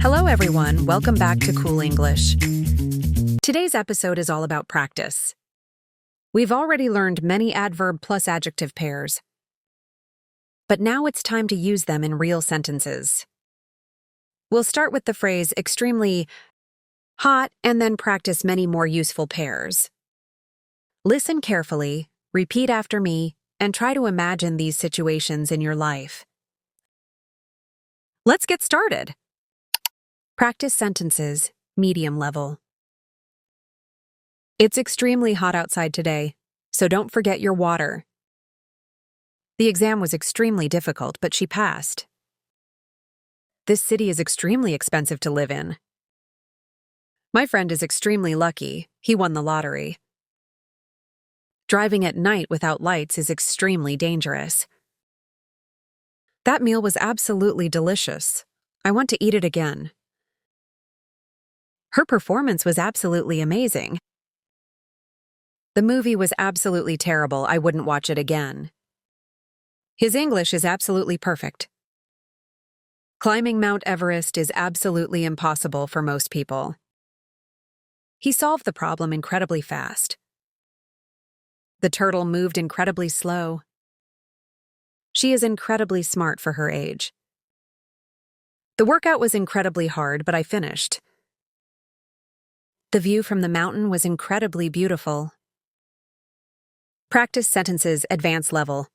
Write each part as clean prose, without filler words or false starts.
Hello everyone, welcome back to Cool English. Today's episode is all about practice. We've already learned many adverb plus adjective pairs, but now it's time to use them in real sentences. We'll start with the phrase extremely hot and then practice many more useful pairs. Listen carefully, repeat after me, and try to imagine these situations in your life. Let's get started. Practice sentences, medium level. It's extremely hot outside today, so don't forget your water. The exam was extremely difficult, but she passed. This city is extremely expensive to live in. My friend is extremely lucky, he won the lottery. Driving at night without lights is extremely dangerous. That meal was absolutely delicious. I want to eat it again. Her performance was absolutely amazing. The movie was absolutely terrible. I wouldn't watch it again. His English is absolutely perfect. Climbing Mount Everest is absolutely impossible for most people. He solved the problem incredibly fast. The turtle moved incredibly slow. She is incredibly smart for her age. The workout was incredibly hard, but I finished. The view from the mountain was incredibly beautiful. Practice sentences, advanced level.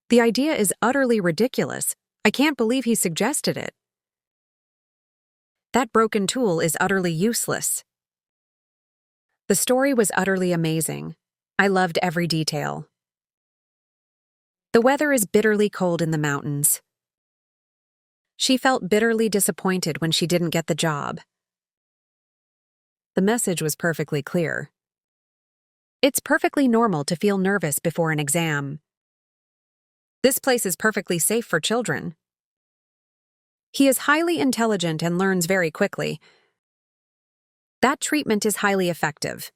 The idea is utterly ridiculous. I can't believe he suggested it. That broken tool is utterly useless. The story was utterly amazing. I loved every detail. The weather is bitterly cold in the mountains. She felt bitterly disappointed when she didn't get the job. The message was perfectly clear. It's perfectly normal to feel nervous before an exam. This place is perfectly safe for children. He is highly intelligent and learns very quickly. That treatment is highly effective.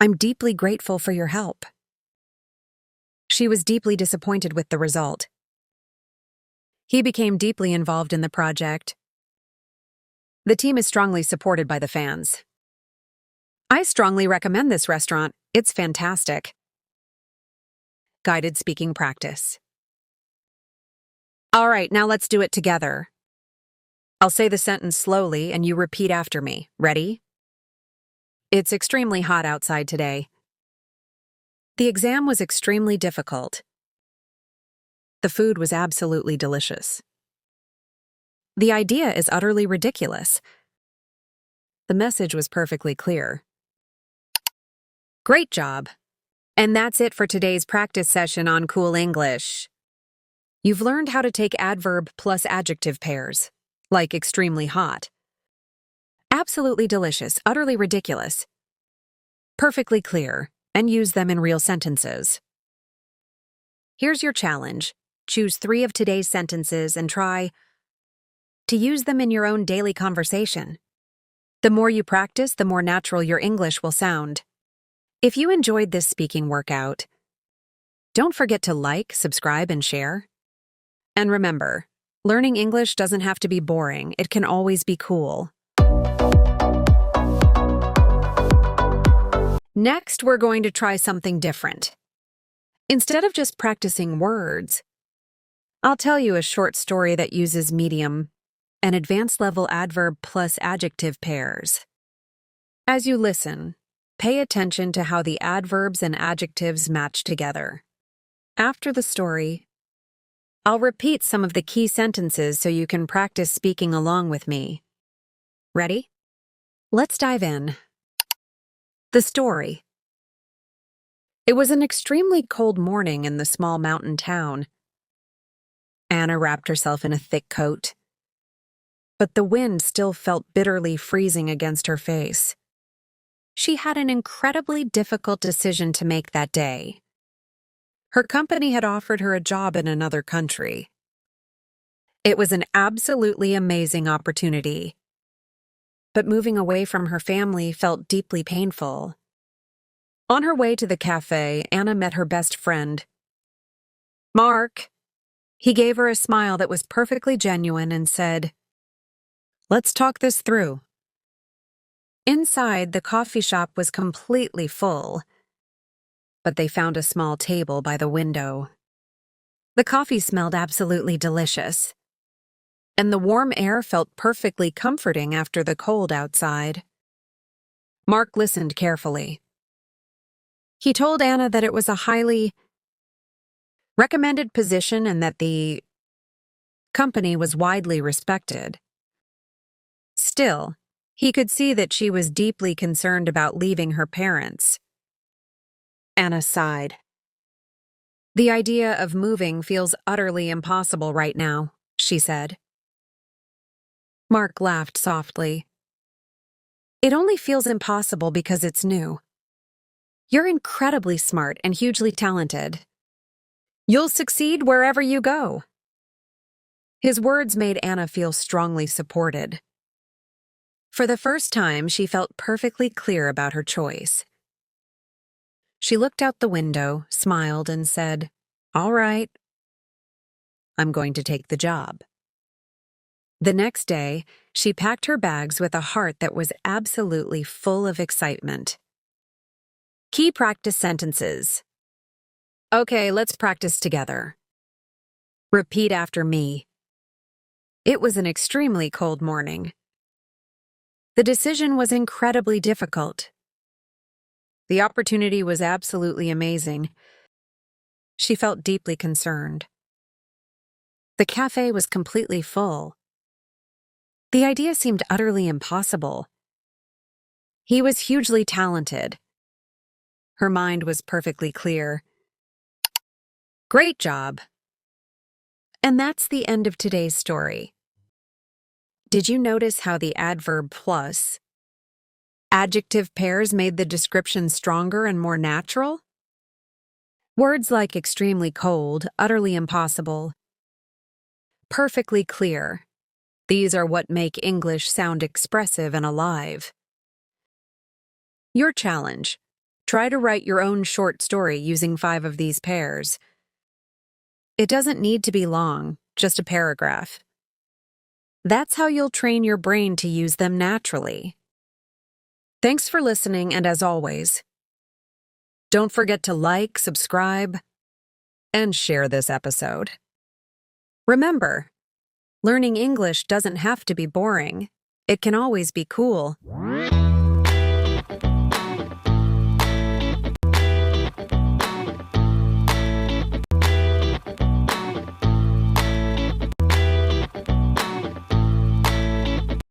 I'm deeply grateful for your help. She was deeply disappointed with the result. He became deeply involved in the project. The team is strongly supported by the fans. I strongly recommend this restaurant. It's fantastic. Guided speaking practice. All right, now let's do it together. I'll say the sentence slowly and you repeat after me. Ready? It's extremely hot outside today. The exam was extremely difficult. The food was absolutely delicious. The idea is utterly ridiculous. The message was perfectly clear. Great job! And that's it for today's practice session on Cool English. You've learned how to take adverb plus adjective pairs, like extremely hot, absolutely delicious, utterly ridiculous, perfectly clear, and use them in real sentences. Here's your challenge. Choose 3 of today's sentences and try to use them in your own daily conversation. The more you practice, the more natural your English will sound. If you enjoyed this speaking workout, don't forget to like, subscribe, and share. And remember, learning English doesn't have to be boring. It can always be cool. Next, we're going to try something different. Instead of just practicing words, I'll tell you a short story that uses medium and advanced level adverb plus adjective pairs. As you listen, pay attention to how the adverbs and adjectives match together. After the story, I'll repeat some of the key sentences so you can practice speaking along with me. Ready? Let's dive in. The story. It was an extremely cold morning in the small mountain town. Anna wrapped herself in a thick coat, but the wind still felt bitterly freezing against her face. She had an incredibly difficult decision to make that day. Her company had offered her a job in another country. It was an absolutely amazing opportunity. But moving away from her family felt deeply painful. On her way to the cafe, Anna met her best friend, Mark. He gave her a smile that was perfectly genuine and said, "Let's talk this through." Inside, the coffee shop was completely full, but they found a small table by the window. The coffee smelled absolutely delicious, and the warm air felt perfectly comforting after the cold outside. Mark listened carefully. He told Anna that it was a highly recommended position and that the company was widely respected. Still, he could see that she was deeply concerned about leaving her parents. Anna sighed. "The idea of moving feels utterly impossible right now," she said. Mark laughed softly. "It only feels impossible because it's new. You're incredibly smart and hugely talented. You'll succeed wherever you go." His words made Anna feel strongly supported. For the first time, she felt perfectly clear about her choice. She looked out the window, smiled, and said, "All right, I'm going to take the job." The next day, she packed her bags with a heart that was absolutely full of excitement. Key practice sentences. Okay, let's practice together. Repeat after me. It was an extremely cold morning. The decision was incredibly difficult. The opportunity was absolutely amazing. She felt deeply concerned. The cafe was completely full. The idea seemed utterly impossible. He was hugely talented. Her mind was perfectly clear. Great job. And that's the end of today's story. Did you notice how the adverb plus adjective pairs made the description stronger and more natural? Words like extremely cold, utterly impossible, perfectly clear. These are what make English sound expressive and alive. Your challenge. Try to write your own short story using 5 of these pairs. It doesn't need to be long, just a paragraph. That's how you'll train your brain to use them naturally. Thanks for listening, and as always, don't forget to like, subscribe, and share this episode. Remember, learning English doesn't have to be boring. It can always be cool.